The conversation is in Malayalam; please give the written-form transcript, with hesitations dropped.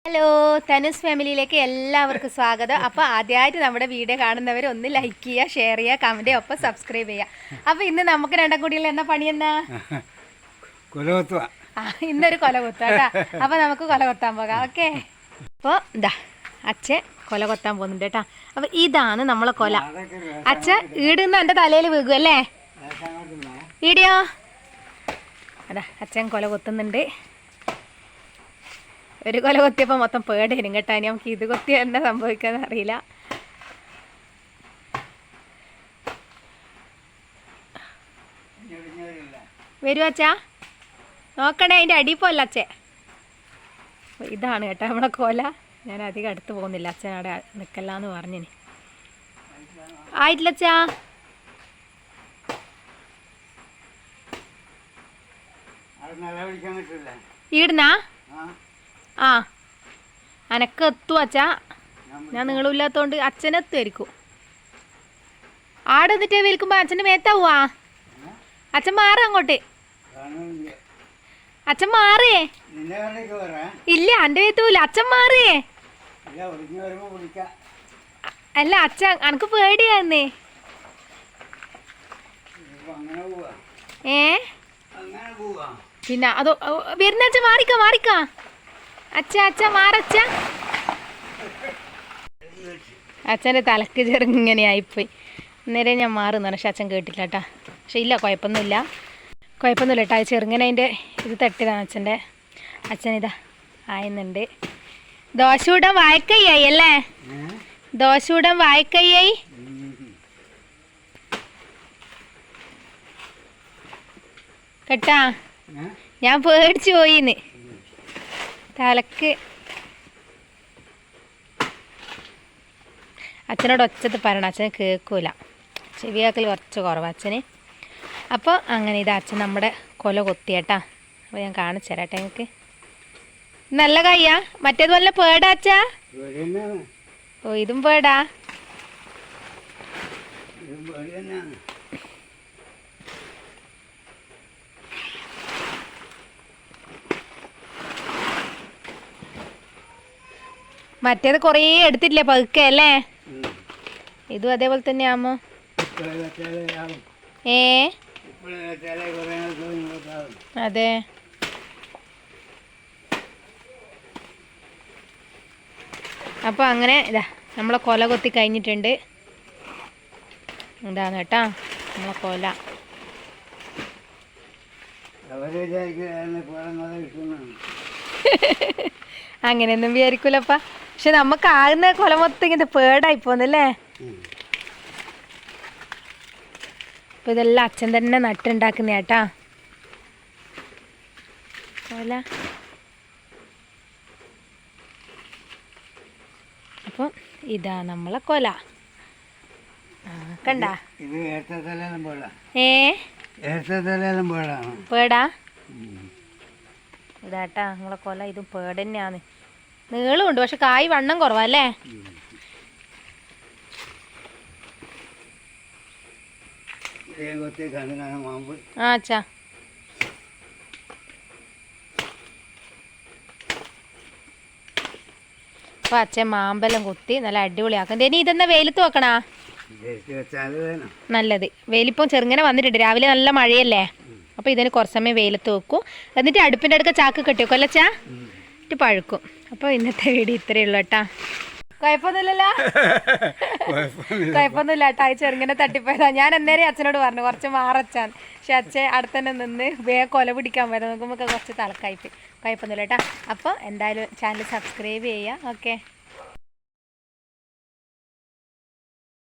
ഹലോ, തനുസ് ഫാമിലിയിലേക്ക് എല്ലാവർക്കും സ്വാഗതം. അപ്പോൾ ആദ്യമായിട്ട് നമ്മുടെ വീഡിയോ കാണുന്നവർ ഒന്ന് ലൈക്ക് ചെയ്യുക, ഷെയർ ചെയ്യുക, കമൻറ്റ് ചെയ്യുക, ഒപ്പം സബ്സ്ക്രൈബ് ചെയ്യുക. അപ്പോൾ ഇന്ന് നമുക്ക് രണ്ടും കൂടിയുള്ള എന്നാ പണി എന്നാ ഇന്നൊരു കൊല കൊത്താം കേട്ടോ. അപ്പോൾ നമുക്ക് കൊല കൊത്താൻ പോകാം. ഓക്കെ, അപ്പോൾ ഇതാ അച്ഛൻ കൊല കൊത്താൻ പോകുന്നുണ്ട് കേട്ടോ. അപ്പോൾ ഇതാണ് നമ്മളെ കൊല. അച്ഛൻ ഈടുന്ന് എൻ്റെ തലയിൽ വീകും അല്ലേ? ഈടിയോ അതാ അച്ഛൻ കൊല കൊത്തുന്നുണ്ട്. ഒരു കൊല കൊത്തിയപ്പോൾ മൊത്തം പേടിയും കേട്ടോ. ഇനി നമുക്ക് ഇത് കൊത്തിയ എന്താ സംഭവിക്കാന്ന് അറിയില്ല. വരുവാ അച്ഛാ, നോക്കണേ അതിൻ്റെ അടി പോലെ അച്ഛൻ. ഇതാണ് കേട്ടോ നമ്മളെ കൊല. ഞാൻ അധികം അടുത്ത് പോകുന്നില്ല, അച്ഛൻ അവിടെ നിൽക്കല്ലാന്ന് പറഞ്ഞിന്. ആയിട്ടില്ല അച്ഛാ. ഈടുന്നാ ആ അനക്ക് എത്തും അച്ഛാ. ഞാൻ നിങ്ങളില്ലാത്തോണ്ട് അച്ഛനെത്തുമായിരിക്കും. ആടെ എന്നിട്ട് വിൽക്കുമ്പോ അച്ഛൻ്റെ മേത്താവുവാ. അച്ഛൻ മാറ അങ്ങോട്ട്. അച്ഛൻ മാറേ. ഇല്ല എൻ്റെ മേത്തൂല. അച്ഛൻ മാറേ. അല്ല അച്ഛൻ അനക്ക് പേടിയാന്നേ. പിന്നെ അതോ വരുന്ന അച്ഛൻ മാറിക്കാ മാറിക്കാ. അച്ഛ അച്ഛ മാറച്ച. അച്ഛൻ്റെ തലക്ക് ചെറുങ്ങനെ ആയിപ്പോയി. അന്നേരം ഞാൻ മാറുന്നു പക്ഷെ അച്ഛൻ കേട്ടില്ല കേട്ടാ. പക്ഷെ ഇല്ല, കുഴപ്പമൊന്നുമില്ല കേട്ടോ. അത് ചെറുങ്ങനെ അതിൻ്റെ ഇത് തട്ടിയതാണ് അച്ഛൻ്റെ. അച്ഛനിതാ ആയുന്നുണ്ട്. ദോശൂടൻ വായക്കയ്യായി അല്ലേ? ദോശൂടൻ വായക്കയ്യായി. കേട്ടാ, ഞാൻ പേടിച്ചു പോയിന്ന്. തലക്ക് അച്ഛനോട് ഒച്ചത്ത് പറയണം, അച്ഛന് കേൾക്കൂല. ചെവിയാക്കൽ കുറച്ച് കുറവാണ് അച്ഛന്. അപ്പോൾ അങ്ങനെ ഇതാ അച്ഛൻ നമ്മുടെ കൊല കൊത്തിയേട്ടാ. അപ്പോൾ ഞാൻ കാണിച്ചു തരാട്ടെ നിങ്ങൾക്ക്. നല്ല കയ്യാ. മറ്റേത് വല്ല പേടാ അച്ഛാ? ഓ ഇതും പേടാ. മറ്റേത് കുറേ എടുത്തിട്ടില്ലേ പതുക്കെ അല്ലേ? ഇതും അതേപോലെ തന്നെ ആമോ? അതെ. അപ്പോൾ അങ്ങനെ ഇതാ നമ്മളെ കൊല കൊത്തി കഴിഞ്ഞിട്ടുണ്ട്. ഇതാണ് കേട്ടാ നമ്മളെ കൊല. അങ്ങനെയൊന്നും വിചാരിക്കൂലപ്പ. പക്ഷെ നമുക്ക് ആകുന്ന കൊല മൊത്തം ഇങ്ങനത്തെ പേടായി പോന്നല്ലേ. അപ്പൊ ഇതെല്ലാം അച്ഛൻ തന്നെ നട്ടുണ്ടാക്കുന്ന കേട്ടാ കൊല. അപ്പം ഇതാ നമ്മളെ കൊല. കണ്ടാ പേടാ. ഇതാട്ടാ നമ്മളെ കൊല. ഇതും പേട് തന്നെയാണ്. നീളമുണ്ട് പക്ഷെ കായ് വണ്ണം കുറവല്ലേ? ആ അച്ഛാ. അപ്പൊ അച്ഛൻ മാമ്പലം കുത്തി നല്ല അടിപൊളിയാക്കും. ഇനി ഇതെന്നാ വെയിലത്ത് വെക്കണാ നല്ലത്. വെയിലിപ്പം ചെറുങ്ങനെ വന്നിട്ടുണ്ട്. രാവിലെ നല്ല മഴയല്ലേ. അപ്പോൾ ഇതിന് കുറച്ച് സമയം വെയിലത്ത് വെക്കും. എന്നിട്ട് അടുപ്പിൻ്റെ അടുക്ക ചാക്ക് കെട്ടിവെക്കും അല്ല അച്ഛാ? എന്നിട്ട് പഴുക്കും. അപ്പോൾ ഇന്നത്തെ വീഡിയോ ഇത്രയേ ഉള്ളൂ കേട്ടാ. കുഴപ്പമൊന്നുമില്ലല്ലോ? കുഴപ്പമൊന്നുമില്ല കേട്ടോ. അത് ചെറുങ്ങനെ തട്ടിപ്പോയതാ. ഞാൻ അന്നേരം അച്ഛനോട് പറഞ്ഞു കുറച്ച് മാറച്ചാൻ. പക്ഷെ അച്ഛൻ അവിടെ തന്നെ നിന്ന് വേഗം കൊല പിടിക്കാൻ വരും. നോക്കുമ്പോൾ കുറച്ച് തലക്കായിപ്പോയി. കുഴപ്പമൊന്നുമില്ല കേട്ടോ. അപ്പോൾ എന്തായാലും ചാനൽ സബ്സ്ക്രൈബ് ചെയ്യുക. ഓക്കെ.